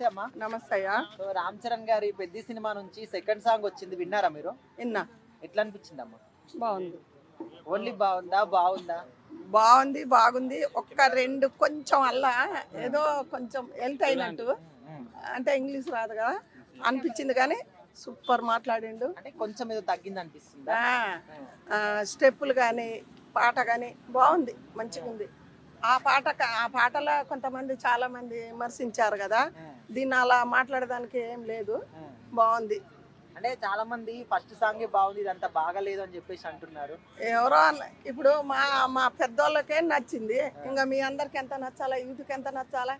నమస్తే అమ్మా. నమస్తే అయ్యా. సో రామ్ చరణ్ గారి పెద్ద సినిమా నుంచి సెకండ్ సాంగ్ వచ్చింది, విన్నారా మీరు? విన్నా. ఎట్లా అనిపించింది అమ్మా? బాగుంది. ఓన్లీ బాగుందా బాగుందా? బాగుంది బాగుంది. ఒక్క రెండు కొంచెం అల్లా ఏదో కొంచెం హెల్త్ అయినట్టు, అంటే ఇంగ్లీష్ రాదు కదా అనిపించింది, కానీ సూపర్ మాట్లాడిండు. అంటే కొంచెం ఏదో తగ్గింది అనిపిస్తుంది. స్టెప్పులు కానీ పాట కానీ బాగుంది, మంచిగా ఉంది. ఆ పాటలో కొంతమంది చాలా మంది విమర్శించారు కదా, దీన్ని అలా మాట్లాడడానికి ఏం లేదు, బాగుంది. అంటే చాలా మంది ఫస్ట్ సాంగే బాగుంది, ఇదంతా బాగాలేదు అని చెప్పేసి అంటున్నారు. ఎవరో ఇప్పుడు మా పెద్దోళ్ళకే నచ్చింది, ఇంకా మీ అందరికి ఎంత నచ్చాలా, యూత్కి ఎంత నచ్చాలా,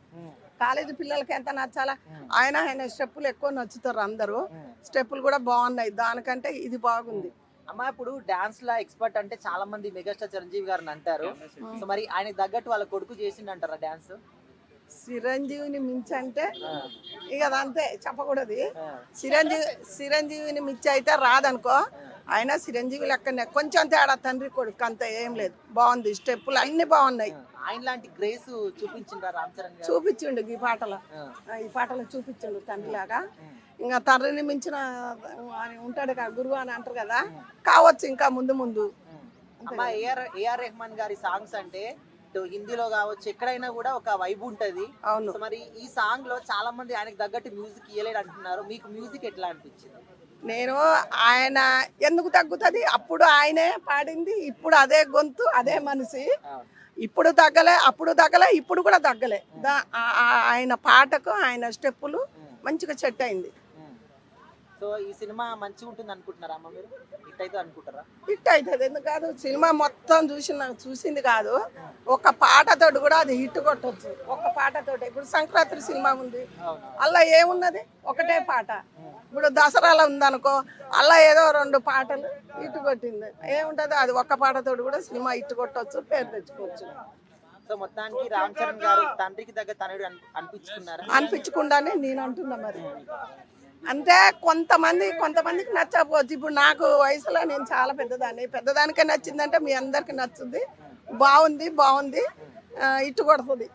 కాలేజీ పిల్లలకి ఎంత నచ్చాలా. ఆయన స్టెప్పులు ఎక్కువ నచ్చుతారు అందరూ, స్టెప్పులు కూడా బాగున్నాయి, దానికంటే ఇది బాగుంది. అమ్మా ఇప్పుడు డాన్స్ లా ఎక్స్పర్ట్ అంటే చాలా మంది మెగాస్టార్ చిరంజీవి గారిని అంటారు. సో మరి ఆయనకి తగ్గట్టు వాళ్ళ కొడుకు చేసిండంటారా డాన్స్? చిరంజీవిని మించి అంటే ఇక అదంతే చెప్పకూడదు. చిరంజీవిని మించి అయితే రాదనుకో, ఆయన చిరంజీవి లెక్కనే కొంచెం తేడా, తండ్రి కొడుకు అంత ఏం లేదు, బాగుంది. స్టెప్పులు అన్ని బాగున్నాయి. ఆయన లాంటి గ్రేస్ చూపించిండ్రా రామ్ చరణ్ గారు? చూపించిండు ఈ పాటలో చూపించిండు తండ్రిలాగా. ఇంకా తండ్రిని మించిన ఉంటాడు కదా గురువు అని అంటారు కదా, కావచ్చు ఇంకా ముందు ముందు. అమ్మా ఏఆర్ రెహమాన్ గారి సాంగ్స్ అంటే హిందీలో కావచ్చు ఎక్కడైనా కూడా ఒక వైబ్ ఉంటది. అవును. మరి ఈ సాంగ్ లో చాలా మంది ఆయనకు తగ్గట్టు మ్యూజిక్ ఇయ్యలేడు అంటున్నారు, మీకు మ్యూజిక్ ఎట్లా అనిపించింది? నేను ఆయన ఎందుకు తగ్గుతుంది, అప్పుడు ఆయనే పాడింది, ఇప్పుడు అదే గొంతు అదే మనిషి, ఇప్పుడు తగ్గలే అప్పుడు తగ్గలే ఇప్పుడు కూడా తగ్గలే. ఆయన పాటకు ఆయన స్టెప్పులు మంచిగా సెట్ అయింది. సో ఈ సినిమా మంచిగా ఉంటుంది అనుకుంటున్నారా అమ్మ మీరు? హిట్ అయితే అనుకుంటారా? హిట్ అవుతుంది, ఎందుకు కాదు. సినిమా మొత్తం చూసింది కాదు, ఒక పాటతోటి కూడా అది హిట్ కొట్టవచ్చు. ఒక పాటతోటి ఇప్పుడు సంక్రాంతి సినిమా ఉంది, అలా ఏమున్నది ఒకటే పాట. ఇప్పుడు దసరాలో ఉందనుకో, అలా ఏదో 2 పాటలు హిట్ కొట్టింది, ఏముంటది, అది ఒక్క పాటతోటి కూడా సినిమా హిట్ కొట్టవచ్చు, పేరు తెచ్చుకోవచ్చు. సో మొత్తానికి రామ్ చరణ్ గారు తండ్రికి దగ్గర తనయుడు అనిపించకుండానే నేను అంటున్నా. మరి అంటే కొంతమందికి నచ్చకపోవచ్చు. ఇప్పుడు నాకు వయసులో నేను చాలా పెద్దదానికే నచ్చిందంటే మీ అందరికి నచ్చుద్ది. బాగుంది ఇట్టు కొడుతుంది.